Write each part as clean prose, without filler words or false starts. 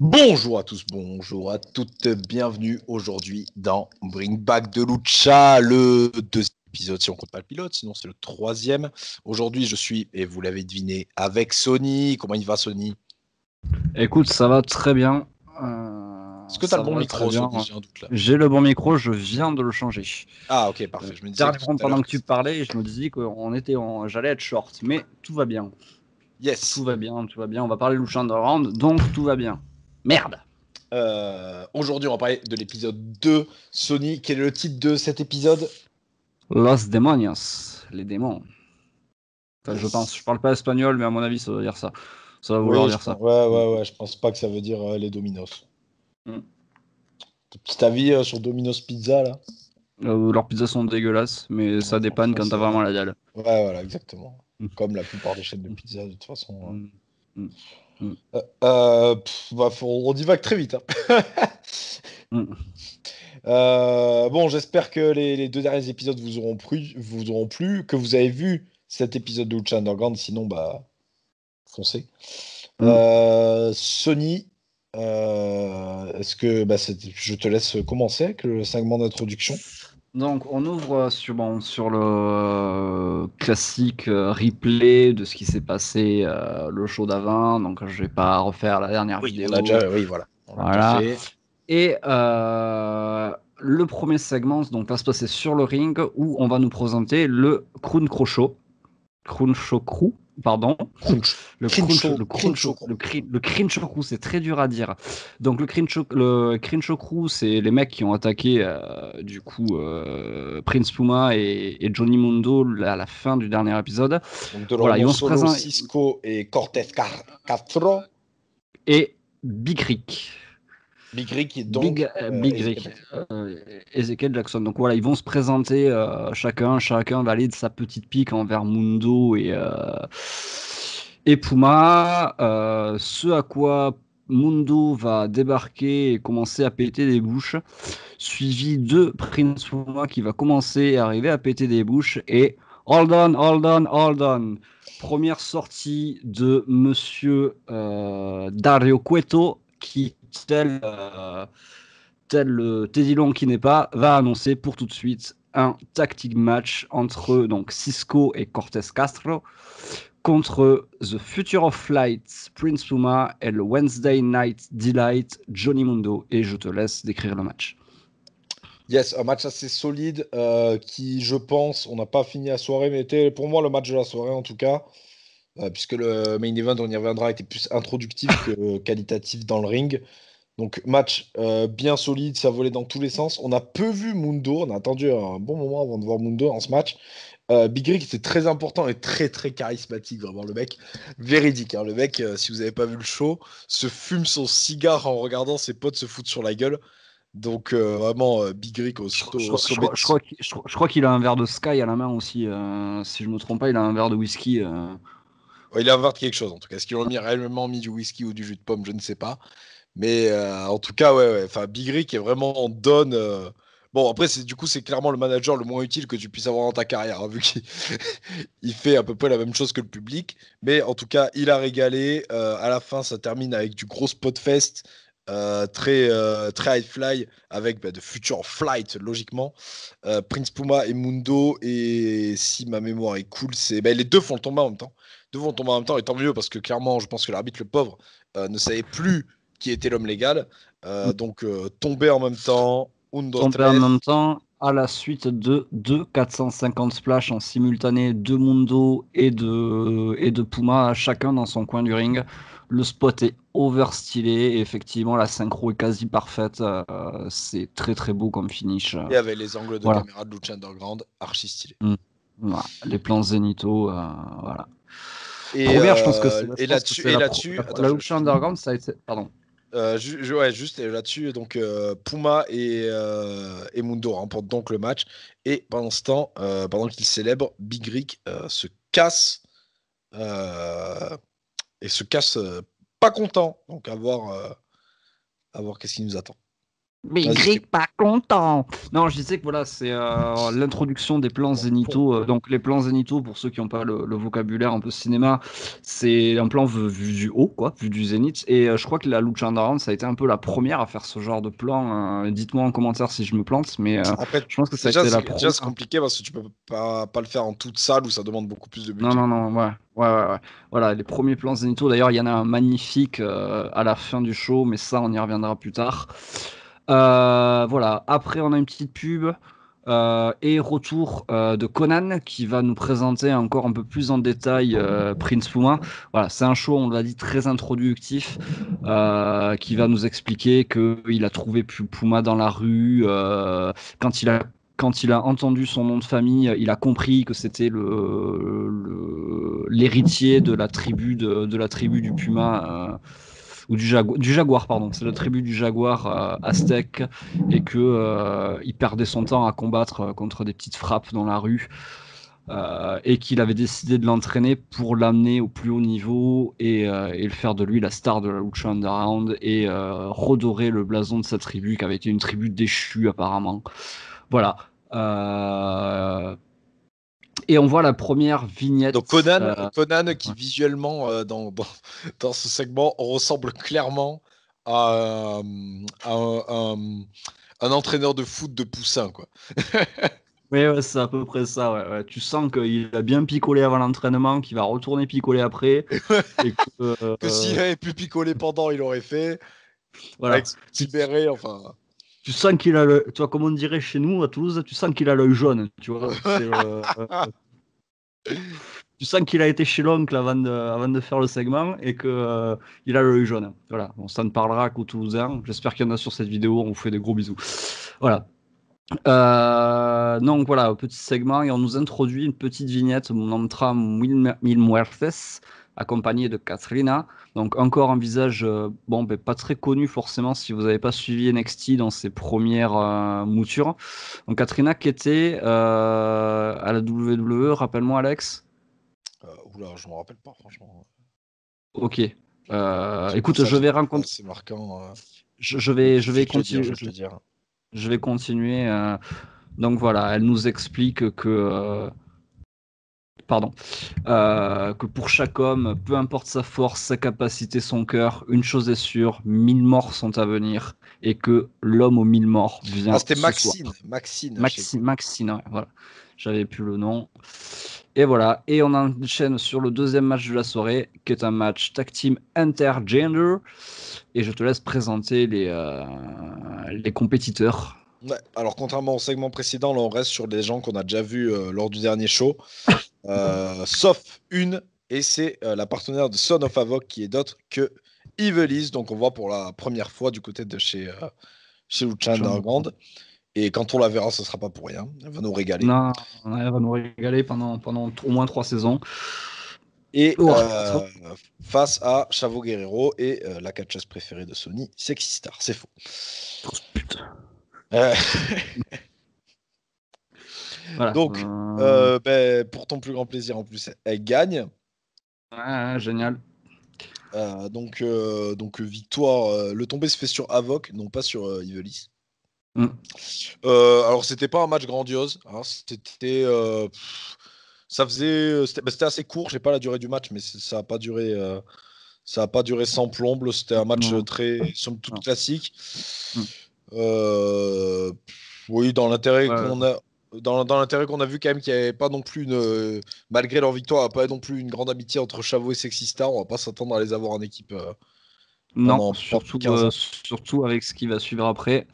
Bonjour à tous, bonjour à toutes, bienvenue aujourd'hui dans Bring Back de Lucha, le deuxième épisode si on compte pas le pilote, sinon c'est le troisième. Aujourd'hui je suis, et vous l'avez deviné, avec Sony. Comment il va Sony? Écoute, ça va très bien. Est-ce que tu as Ça le bon va très micro bien. Sony? J'ai un doute là. J'ai le bon micro, je viens de le changer. Ah ok parfait, je me disais que tout Dernièrement, à l'heure pendant que que tu c'était... parlais, je me disais que j'allais être short, mais tout va bien. Yes. Tout va bien, tout va bien. On va parler Lucha Underground, donc tout va bien. Merde. Aujourd'hui on va parler de l'épisode 2. Sony, quel est le titre de cet épisode? Los Demonios, les démons. Enfin, je pense. Je parle pas espagnol, mais à mon avis, ça veut dire ça. Ça va vouloir Oui, dire ça. ouais, je pense pas que ça veut dire les Dominos. Mm. Petit avis sur Domino's Pizza là? Leurs pizzas sont dégueulasses, mais Ouais, ça dépanne franchement, quand t'as c'est... vraiment la dalle. Ouais, voilà, exactement. Mm. Comme la plupart des chaînes de pizza, de toute façon. Mm. Mm. Mm. On divague très vite, hein. Mm. Bon, j'espère que les deux derniers épisodes vous auront plu, que vous avez vu cet épisode de Lucha Underground, sinon, bah, foncez. Mm. Sony, est-ce que je te laisse commencer avec le segment d'introduction? Donc, on ouvre sur le classique replay de ce qui s'est passé le show d'avant. Donc, je vais pas refaire la dernière Oui, vidéo. oui, voilà, on l'a déjà Voilà. fait. Et le premier segment donc, va se passer sur le ring où on va nous présenter le Crunch Show. Crunchoku, pardon. Crunch. Le Crinchoku, c'est très dur à dire. Donc le Crinchoku, c'est les mecs qui ont attaqué Prince Puma et Johnny Mundo à la fin du dernier épisode. Donc de Voilà, ils Romo vont se Solo, présenter Cisco et Castro. et Big Rick. Big Rick et donc Big Ezekiel Rick, Jackson. Ezekiel Jackson. Donc voilà, ils vont se présenter chacun valide sa petite pique envers Mundo et Puma. Ce à quoi Mundo va débarquer et commencer à péter des bouches, suivi de Prince Puma qui va commencer à arriver à péter des bouches et hold on, hold on, hold on. Première sortie de Monsieur Dario Cueto qui tel le Teddy Long qui n'est pas, va annoncer pour tout de suite un tactic match entre donc Cisco et Cortez Castro contre The Future of Flight, Prince Puma et le Wednesday Night Delight, Johnny Mundo. Et je te laisse décrire le match. Yes, un match assez solide qui, je pense, on n'a pas fini la soirée, mais était pour moi le match de la soirée en tout cas, puisque le main event, on y reviendra, était plus introductif que qualitatif dans le ring. Donc match bien solide, ça volait dans tous les sens. On a peu vu Mundo, on a attendu un bon moment avant de voir Mundo dans ce match. Big Rick était très important et très très charismatique, vraiment le mec véridique, hein. Le mec, si vous n'avez pas vu le show, se fume son cigare en regardant ses potes se foutre sur la gueule. Donc vraiment Big Rick au sommet. Je crois qu'il a un verre de Sky à la main aussi. Si je me trompe pas, il a un verre de whisky. Ouais, il invente quelque chose en tout cas. Est-ce qu'ils ont réellement mis du whisky ou du jus de pomme? Je ne sais pas. Mais en tout cas, ouais. Enfin, Big Rick est vraiment en donne. Bon, après, c'est clairement le manager le moins utile que tu puisses avoir dans ta carrière, hein, vu qu'il il fait à peu près la même chose que le public. Mais en tout cas, il a régalé. À la fin, ça termine avec du gros spot fest. Très high fly avec de Future Flight logiquement. Prince Puma et Mundo, et si ma mémoire est cool, les deux font le tomber en même temps. Deux vont tomber en même temps, et tant mieux parce que clairement je pense que l'arbitre, le pauvre, ne savait plus qui était l'homme légal. Donc tomber en même temps, un, dos, Tombé en tres. même temps à la suite de deux 450 splash en simultané de Mundo et de Puma, chacun dans son coin du ring. Le spot est overstylé et effectivement la synchro est quasi parfaite. C'est très très beau comme finish. Et avec les angles de Voilà. caméra de Lucha Underground, archi stylé. Mm. Voilà. Les plans zénithaux, voilà. Et, Première, et je pense que là-dessus, c'est et là-dessus, attends, la Lucha Underground, ça a été. Pardon. Ouais, juste là-dessus, donc Puma et Mundo remportent donc le match. Et pendant ce temps, pendant qu'ils célèbrent, Big Rick euh, se casse pas content. Donc à voir qu'est-ce qui nous attend. Maigri pas content. Non, je disais que voilà, c'est l'introduction des plans zénithaux. Donc les plans zénithaux, pour ceux qui n'ont pas le vocabulaire un peu cinéma, c'est un plan vu du haut, quoi, vu du zénith. Et je crois que la Lucha Underground, ça a été un peu la première à faire ce genre de plan. Dites-moi en commentaire si je me plante, mais Après, je pense que ça a déjà, été la déjà c'est première. compliqué parce que tu peux pas le faire en toute salle où ça demande beaucoup plus de Non, budget. non, non, ouais. Voilà, les premiers plans zénithaux. D'ailleurs, il y en a un magnifique à la fin du show, mais ça, on y reviendra plus tard. Voilà, après, on a une petite pub et retour de Conan qui va nous présenter encore un peu plus en détail Prince Puma. Voilà, c'est un show, on l'a dit, très introductif qui va nous expliquer qu'il a trouvé Puma dans la rue quand il a quand il a entendu son nom de famille, il a compris que c'était l'héritier de la tribu de la tribu du puma ou du jaguar, pardon. C'est la tribu du jaguar aztèque et que il perdait son temps à combattre contre des petites frappes dans la rue. Et qu'il avait décidé de l'entraîner pour l'amener au plus haut niveau et le faire de lui la star de la Lucha Underground et redorer le blason de sa tribu qui avait été une tribu déchue apparemment. Voilà. Et on voit la première vignette. Donc Conan qui visuellement dans ce segment ressemble clairement à, un entraîneur de foot de poussin, quoi. Oui, ouais, c'est à peu près ça. Ouais. Tu sens qu'il a bien picolé avant l'entraînement, qu'il va retourner picoler après. Et que, Que s'il avait pu picoler pendant, il aurait fait. voilà. Avec son petit béret, enfin. Tu sens qu'il a le. Tu vois, comme on dirait chez nous à Toulouse, tu sens qu'il a l'œil jaune. Tu vois, tu sens qu'il a été chez l'oncle avant de faire le segment et qu'il il a l'œil jaune. Voilà, bon, ça ne parlera qu'aux Toulousains. J'espère qu'il y en a sur cette vidéo. On vous fait des gros bisous. Voilà. Donc voilà, petit segment et on nous introduit une petite vignette, mon entra Mil Muertes, accompagné de Katrina. Donc encore un visage, bon, ben, pas très connu forcément si vous n'avez pas suivi NXT dans ses premières moutures. Donc Katrina qui était à la WWE, rappelle-moi Alex. Oula, je me rappelle pas, franchement. Ok. J'ai Écoute, pensé à je des vais trucs rencontrer. assez marquants. Je vais Je vais te dire, continuer. je vais te dire. Je vais continuer. Donc voilà, elle nous explique que pardon, que pour chaque homme, peu importe sa force, sa capacité, son cœur, une chose est sûre, 1000 morts sont à venir et que l'homme aux 1000 morts Ah, vient c'était ce soir. Maxine, je sais quoi. Maxine, ouais, voilà. J'avais plus le nom. Et voilà, et on enchaîne sur le deuxième match de la soirée, qui est un match tag team intergender. Et je te laisse présenter les compétiteurs. Ouais, alors contrairement au segment précédent, là on reste sur des gens qu'on a déjà vus lors du dernier show, sauf une, et c'est la partenaire de Son of Havoc qui est d'autre que Ivelisse, donc on voit pour la première fois du côté de chez Lucha Underground, et quand on la verra, ce sera pas pour rien, elle va nous régaler. Non, elle va nous régaler pendant au moins 3 saisons. Et Oh, face à Chavo Guerrero et la catcheuse préférée de Sony, Sexy Star, c'est faux. putain. Euh, Voilà. donc, pour ton plus grand plaisir en plus, elle gagne. Ouais, génial. Donc victoire, le tombé se fait sur Avoc, non pas sur Ivelis. Mm. Alors c'était pas un match grandiose, hein, ça faisait, c'était assez court, j'ai pas la durée du match, mais ça a pas duré sans plombe. C'était un match Non. très, somme toute, Non. classique. Mm. Oui, dans l'intérêt Ouais. qu'on a. Dans l'intérêt qu'on a vu quand même qu'il n'y avait pas non plus malgré leur victoire, pas non plus une grande amitié entre Chavo et Sexy Star. On va pas s'attendre à les avoir en équipe Non, pendant surtout, 15 ans. surtout avec ce qui va suivre après.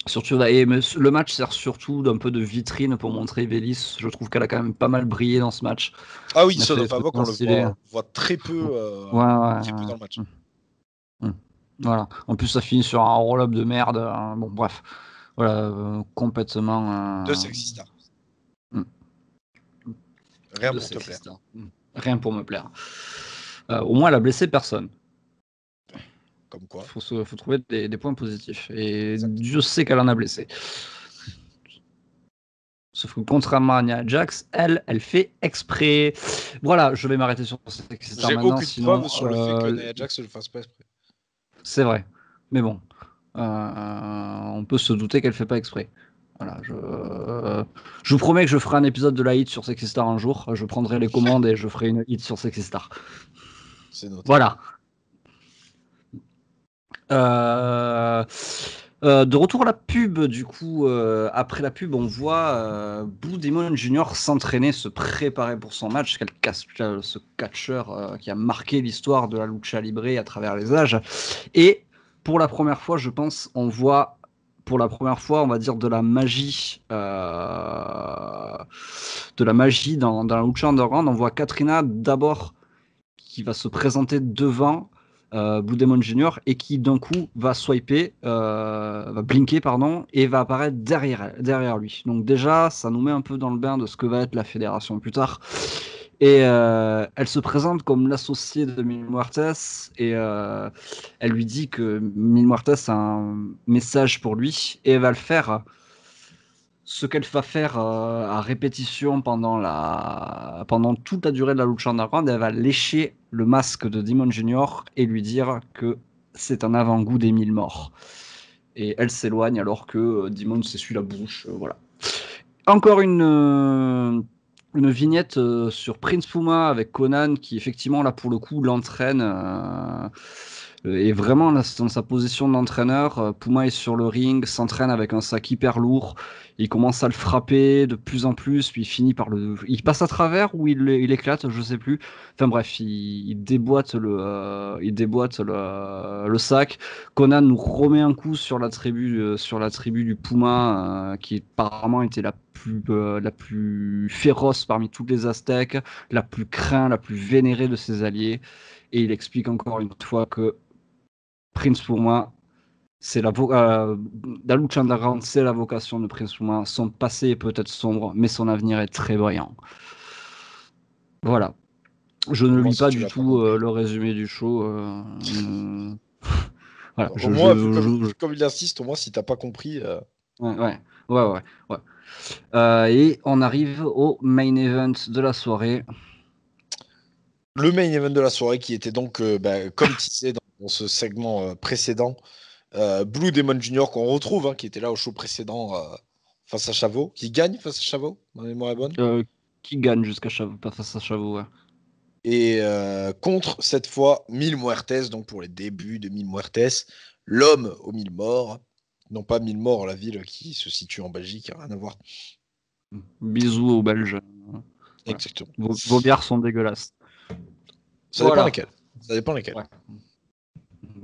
Surtout, et le match sert surtout d'un peu de vitrine pour montrer Vélis. Je trouve qu'elle a quand même pas mal brillé dans ce match. Ah oui, Elle a Son fait des of trucs Havoc, bien stylés. on voit Ouais, très peu ouais. dans le match. Voilà. En plus, ça finit sur un roll-up de merde. Bon, bref. Voilà, complètement. De Sexy Star. Hmm, Rien de pour te plaire. sexiste. Rien pour me plaire. Au moins, elle a blessé personne. Comme quoi. Faut trouver des points positifs. Et Exact. Dieu sait qu'elle en a blessé. Sauf que contrairement à Nia Jax, elle fait exprès. Voilà, je vais m'arrêter sur Sexy Star J'ai maintenant, aucune sinon preuve sur le fait que Nia Jax ne le fasse pas exprès. c'est vrai. Mais bon, on peut se douter qu'elle fait pas exprès. Voilà, je vous promets que je ferai un épisode de la hit sur Sexy Star un jour. Je prendrai les commandes et je ferai une hit sur Sexy Star. C'est noté. Voilà. De retour à la pub, du coup, après la pub, on voit Blue Demon Jr. s'entraîner, se préparer pour son match, ce catcheur qui a marqué l'histoire de la lucha libre à travers les âges. Et pour la première fois, je pense, on voit, pour la première fois, on va dire de la magie dans la lucha underground. On voit Katrina d'abord qui va se présenter devant Blue Demon Jr. et qui d'un coup va swiper, va blinker pardon, et va apparaître derrière lui. Donc déjà, ça nous met un peu dans le bain de ce que va être la fédération plus tard. Et elle se présente comme l'associée de Mil Muertes et elle lui dit que Mil Muertes a un message pour lui et elle va le faire. Ce qu'elle va faire à répétition pendant toute la durée de la lucha underground, elle va lécher le masque de Demon Junior et lui dire que c'est un avant-goût des 1000 morts. Et elle s'éloigne alors que Demon s'essuie la bouche. Voilà. Encore une vignette sur Prince Puma avec Conan qui effectivement là pour le coup l'entraîne et vraiment là, dans sa position d'entraîneur. Puma est sur le ring, s'entraîne avec un sac hyper lourd, il commence à le frapper de plus en plus, puis il finit par il passe à travers ou il éclate, je sais plus. Enfin bref, il déboîte le sac. Conan nous remet un coup sur la tribu du Puma qui apparemment était la plus féroce parmi tous les Aztèques, la plus crainte, la plus vénérée de ses alliés. Et il explique encore une fois que Prince Puma, c'est la lucha underground, c'est la vocation de Prince Puma. Son passé est peut-être sombre, mais son avenir est très brillant. Voilà. Je ne Moi, lis si pas tu du l'as pas tout compris. le résumé du show. Voilà. Au moins, vu comme il insiste, au moins, si t'as pas compris. Ouais, ouais. Et on arrive au main event de la soirée. Le main event de la soirée qui était donc, comme teasé dans ce segment précédent, Blue Demon Jr. qu'on retrouve, hein, qui était là au show précédent face à Chavo, qui gagne face à Chavo, ma mémoire est bonne. Qui gagne jusqu'à Chavo, pas face à Chavo, ouais. Et contre, cette fois, Mil Muertes, donc pour les débuts de Mil Muertes, l'homme aux 1000 morts. Non pas 1000 morts, la ville qui se situe en Belgique, rien à voir. Bisous aux Belges. Voilà. Exactement. Vos bières sont dégueulasses. Ça dépend Voilà. lesquels. Ça dépend lesquels. Ouais.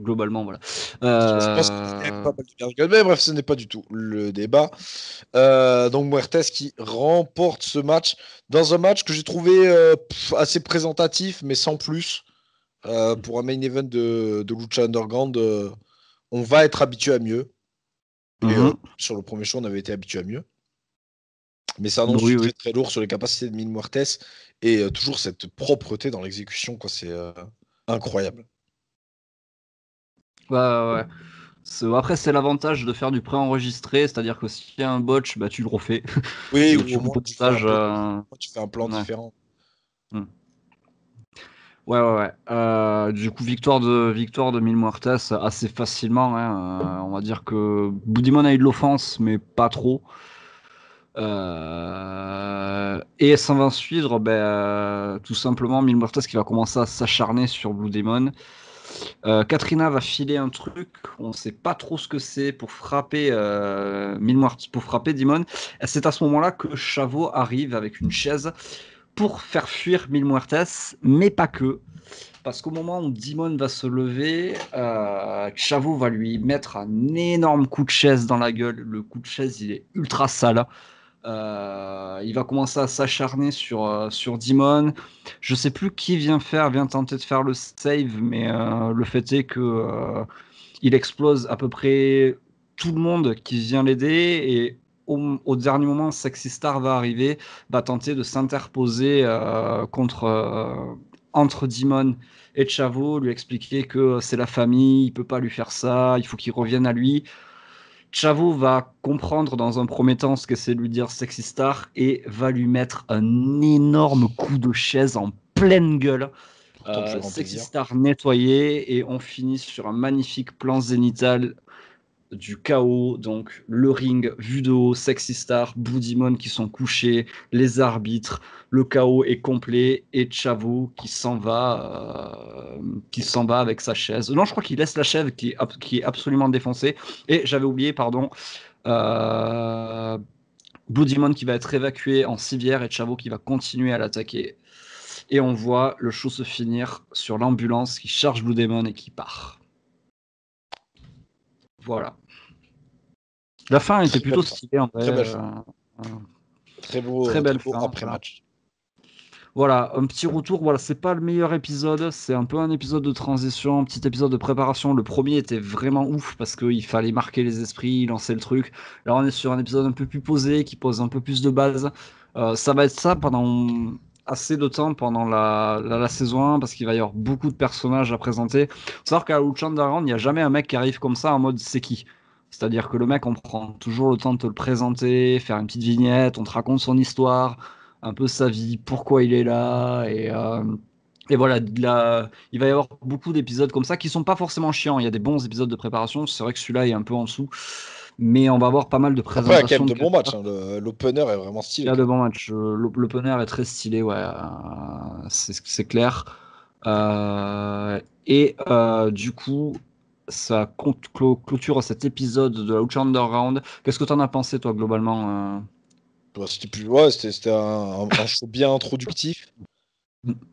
Globalement, voilà. Je pense qu'il y a quand même pas mal de bières dégueulasses. Mais bref, ce n'est pas du tout le débat. Donc Muertes qui remporte ce match dans un match que j'ai trouvé assez présentatif, mais sans plus. Pour un main event de Lucha Underground, on va être habitué à mieux. Et sur le premier show, on avait été habitué à mieux. Mais ça annonce très très lourd sur les capacités de Mil Muertes et toujours cette propreté dans l'exécution, quoi. C'est incroyable. Ouais. Après, c'est l'avantage de faire du pré-enregistré, c'est-à-dire que s'il y a un botch, bah, tu le refais. Oui, Et ou tu au moins coupes au tu fais un montage. tu fais un plan différent. Ouais. Du coup, victoire de Mil Muertes assez facilement. Hein. On va dire que Boudimon a eu de l'offense, mais pas trop. Et sans va suivre, tout simplement Mil Muertes qui va commencer à s'acharner sur Blue Demon. Katrina va filer un truc, on ne sait pas trop ce que c'est pour frapper pour frapper Demon. C'est à ce moment-là que Chavo arrive avec une chaise pour faire fuir Mil Muertes, mais pas que. Parce qu'au moment où Demon va se lever, Chavo va lui mettre un énorme coup de chaise dans la gueule. Le coup de chaise, il est ultra sale. Il va commencer à s'acharner sur Demon. Je sais plus qui vient tenter de faire le save, mais le fait est que il explose à peu près tout le monde qui vient l'aider et au dernier moment, Sexy Star va arriver, va tenter de s'interposer entre Demon et Chavo, lui expliquer que c'est la famille, il peut pas lui faire ça, il faut qu'il revienne à lui. Chavo va comprendre dans un premier temps ce que c'est de lui dire Sexy Star et va lui mettre un énorme coup de chaise en pleine gueule. Pour ton plus grand Sexy plaisir. Star nettoyé et on finit sur un magnifique plan zénital du chaos, donc le ring vu de haut, Sexy Star, Blue Demon qui sont couchés, les arbitres, le chaos est complet et Chavo qui s'en va avec sa chaise. Non, je crois qu'il laisse la chaise qui est absolument défoncée. Et j'avais oublié, pardon, Blue Demon qui va être évacué en civière et Chavo qui va continuer à l'attaquer. Et on voit le show se finir sur l'ambulance qui charge Blue Demon et qui part. Voilà. La fin était plutôt stylée en vrai. Très belle fin. Très belle beau fin. après-match. Voilà, un petit retour. Voilà, c'est pas le meilleur épisode. C'est un peu un épisode de transition, un petit épisode de préparation. Le premier était vraiment ouf parce qu'il fallait marquer les esprits, lancer le truc. Là, on est sur un épisode un peu plus posé qui pose un peu plus de base. Ça va être ça pendant assez de temps pendant la saison 1 parce qu'il va y avoir beaucoup de personnages à présenter. Faut savoir qu'à Lucha Underground, il n'y a jamais un mec qui arrive comme ça en mode c'est qui. C'est-à-dire que le mec, on prend toujours le temps de te le présenter, faire une petite vignette, on te raconte son histoire, un peu sa vie, pourquoi il est là, et voilà, il va y avoir beaucoup d'épisodes comme ça qui sont pas forcément chiants. Il y a des bons épisodes de préparation, c'est vrai que celui-là est un peu en dessous, mais on va avoir pas mal de Après, il y a quand même présentations. de bons matchs. Hein. L'opener est vraiment Il stylé. y a de bons matchs. L'opener est très stylé, ouais, c'est clair. Du coup, ça clôture cet épisode de la Lucha Underground. Qu'est-ce que tu en as pensé, toi, globalement C'était un show bien introductif.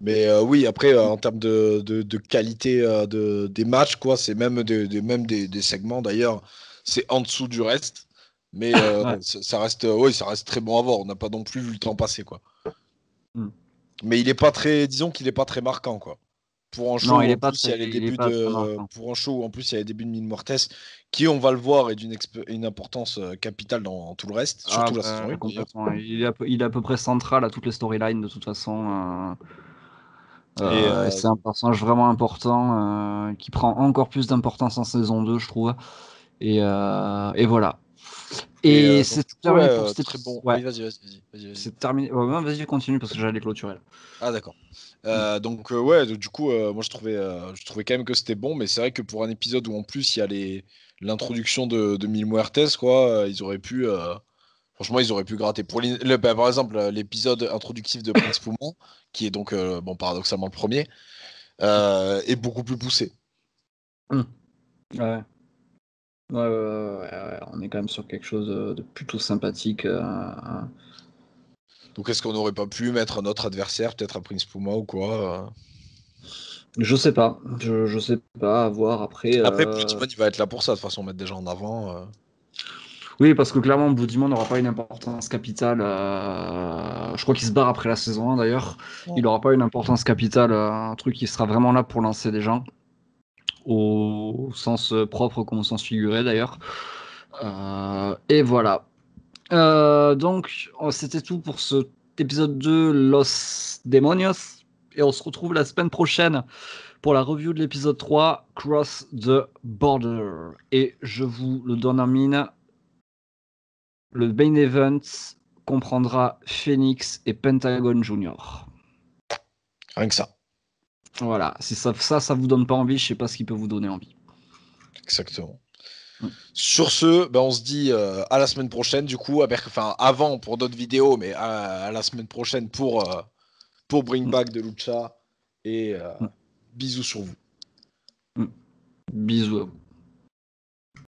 Mais oui, après, en termes de qualité des matchs, quoi, c'est même des segments d'ailleurs, c'est en dessous du reste. Mais Ouais. ça reste, oui, ça reste très bon à voir. On n'a pas non plus vu le temps passer, quoi. Mm. Mais il est pas très, disons qu'il est pas très marquant, quoi. Pour un show Non, où en plus il y a les il est débuts pas très de, marquant. pour un show où en plus il y a les débuts de Mil Muertes, qui on va le voir est une importance capitale dans tout le reste, Ah, surtout la saison bah, 1 d'ailleurs. complètement. Il est à peu près central à toutes les storylines de toute façon. Et C'est un personnage vraiment important qui prend encore plus d'importance en saison 2, je trouve. Et voilà. Et donc c'est du coup, terminé ouais, pour cet très épisode. bon. Ouais, Oui, vas-y. c'est terminé. Ouais, ouais, vas-y, continue parce que j'allais clôturer là. Ah d'accord. Mm. Donc ouais, du coup, moi je trouvais quand même que c'était bon, mais c'est vrai que pour un épisode où en plus il y a l'introduction de Mil Muertes, quoi, ils auraient pu, franchement, ils auraient pu gratter. Par exemple, l'épisode introductif de Prince Puma, qui est donc, bon, paradoxalement le premier, est beaucoup plus poussé. Mm. Ouais. Ouais, on est quand même sur quelque chose de plutôt sympathique. Donc est-ce qu'on n'aurait pas pu mettre un autre adversaire, peut-être un Prince Puma ou quoi Je sais pas. Je sais pas. À voir après. Après, Blue Demon, il va être là pour ça, de toute façon, mettre des gens en avant. Oui, parce que clairement, Blue Demon n'aura pas une importance capitale. Je crois qu'il se barre après la saison 1 d'ailleurs. Il n'aura pas une importance capitale. Un truc qui sera vraiment là pour lancer des gens. Au sens propre comme au sens figuré d'ailleurs. Et voilà. C'était tout pour cet épisode 2 Los Demonios. Et on se retrouve la semaine prochaine pour la review de l'épisode 3 Cross the Border. Et je vous le donne en mine. Le main event comprendra Phoenix et Pentagon Junior. Rien que ça. Voilà, si ça vous donne pas envie, je sais pas ce qui peut vous donner envie. Exactement. Mm. Sur ce, ben, on se dit à la semaine prochaine, du coup, enfin avant pour d'autres vidéos, mais à la semaine prochaine pour Bring Mm. Back de Lucha. Et Mm. bisous sur vous. Bisous à vous.